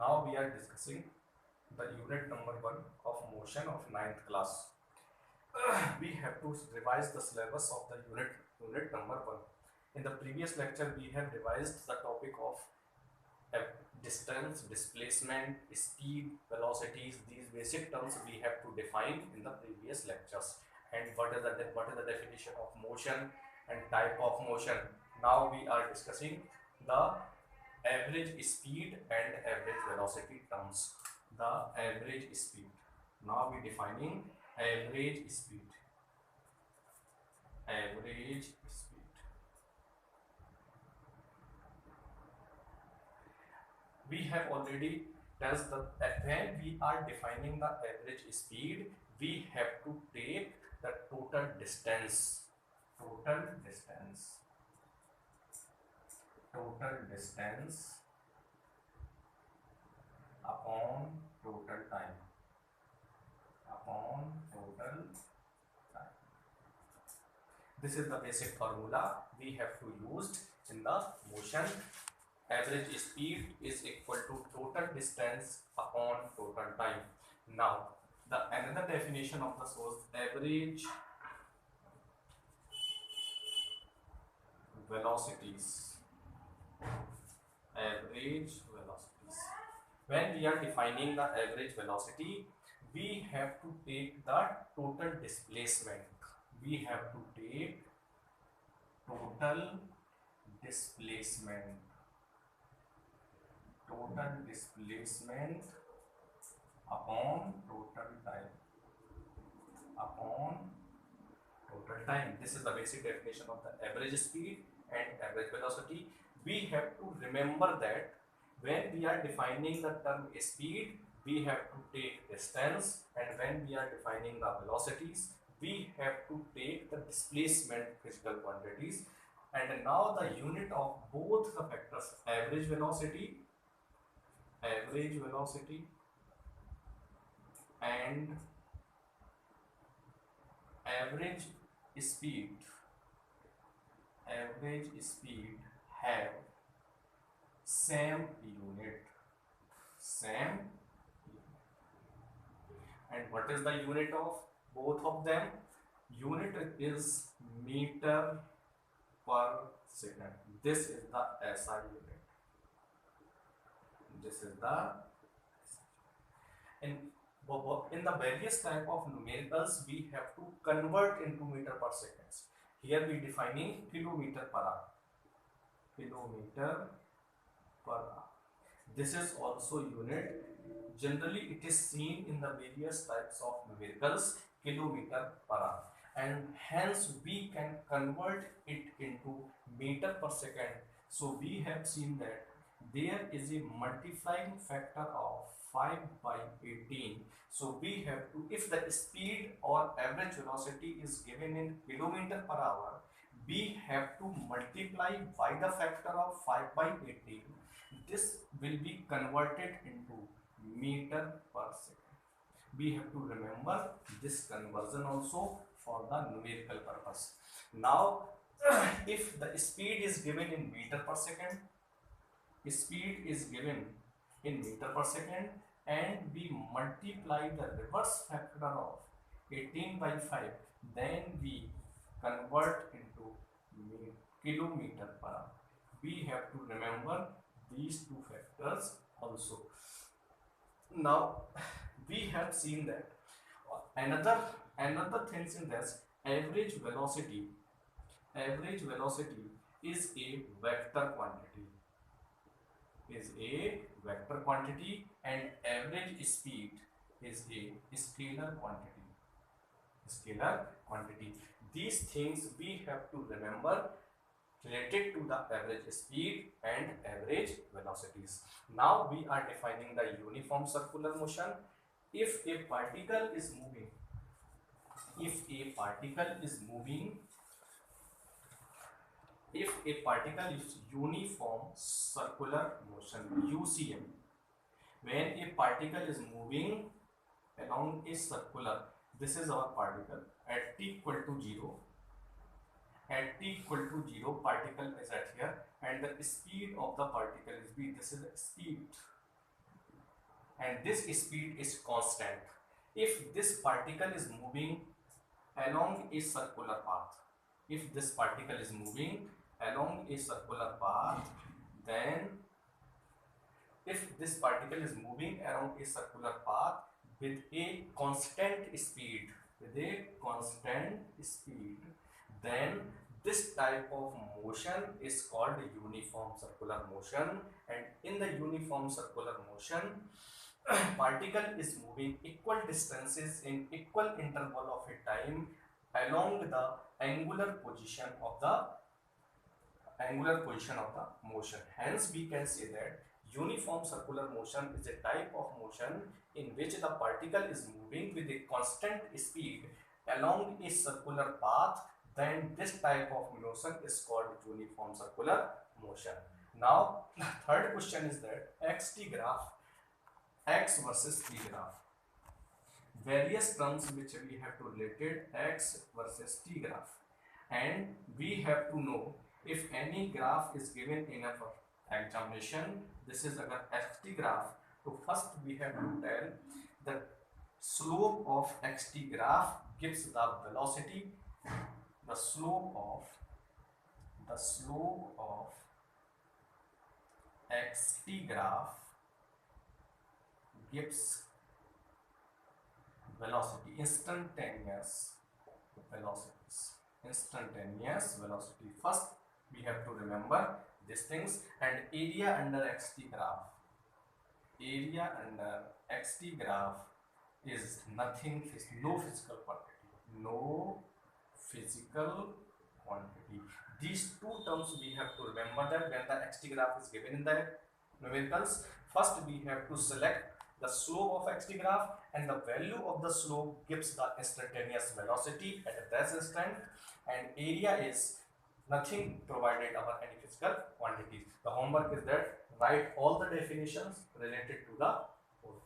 Now we are discussing the unit number 1 of motion of ninth class. We have to revise the syllabus of the unit number 1. In the previous lecture we have revised the topic of distance, displacement, speed, velocities. These basic terms we have to define in the previous lectures. And what is the definition of motion and type of motion. Now we are discussing the average speed and average velocity terms. The average speed. Now we defining average speed. Average speed. We have already touched that when we are defining the average speed, we have to take the total distance. Total distance upon total time. This is the basic formula we have to use in the motion. Average speed is equal to total distance upon total time. Now the another definition of the source, average velocities. When we are defining the average velocity, we have to take the total displacement. We have to take total displacement upon total time. This is the basic definition of the average speed and average velocity. We have to remember that when we are defining the term speed, we have to take distance, and when we are defining the velocities, we have to take the displacement physical quantities. And now the unit of both the factors, average velocity and average speed have same unit. And what is the unit of both of them? Unit is meter per second. This is the SI unit. In the various type of numericals, we have to convert into meter per seconds. Here we defining kilometer per hour. This is also unit. Generally it is seen in the various types of numericals, kilometer per hour, and hence we can convert it into meter per second. So we have seen that there is a multiplying factor of 5 by 18. So we have to, if the speed or average velocity is given in kilometer per hour, we have to multiply by the factor of 5 by 18. This will be converted into meter per second. We have to remember this conversion also for the numerical purpose. Now if the speed is given in meter per second, and we multiply the reverse factor of 18 by 5, then we convert into kilometer per hour. We have to remember these two factors also. Now we have seen that another things in this, average velocity is a vector quantity, and average speed is a scalar quantity. These things we have to remember related to the average speed and average velocities. Now we are defining the uniform circular motion. If a particle is uniform circular motion, UCM, when a particle is moving along a circular, this is our particle at t equal to 0. At t equal to 0, particle is at here, and the speed of the particle is v. This is the speed. and this speed is constant. If this particle is moving along a circular path, if this particle is moving along a circular path, then if this particle is moving along a circular path with a constant speed, then this type of motion is called uniform circular motion. And in the uniform circular motion, particle is moving equal distances in equal interval of a time along the angular position of the motion. Hence we can say that uniform circular motion is a type of motion in which the particle is moving with a constant speed along a circular path. Then this type of motion is called uniform circular motion. Now the third question is that xt graph, x versus t graph, various terms which we have to related x versus t graph, and we have to know if any graph is given in our examination. This is agar xt graph, so first we have to tell the slope of xt graph gives the velocity. The slope of xt graph gives velocity, instantaneous velocity. First we have to remember these things. And area under xt graph is nothing, no physical quantity. These two terms we have to remember that when the xt graph is given in the numericals, first we have to select the slope of xt graph, and the value of the slope gives the instantaneous velocity at that instant, and area is nothing provided our any physical quantities. The homework is that write all the definitions related to the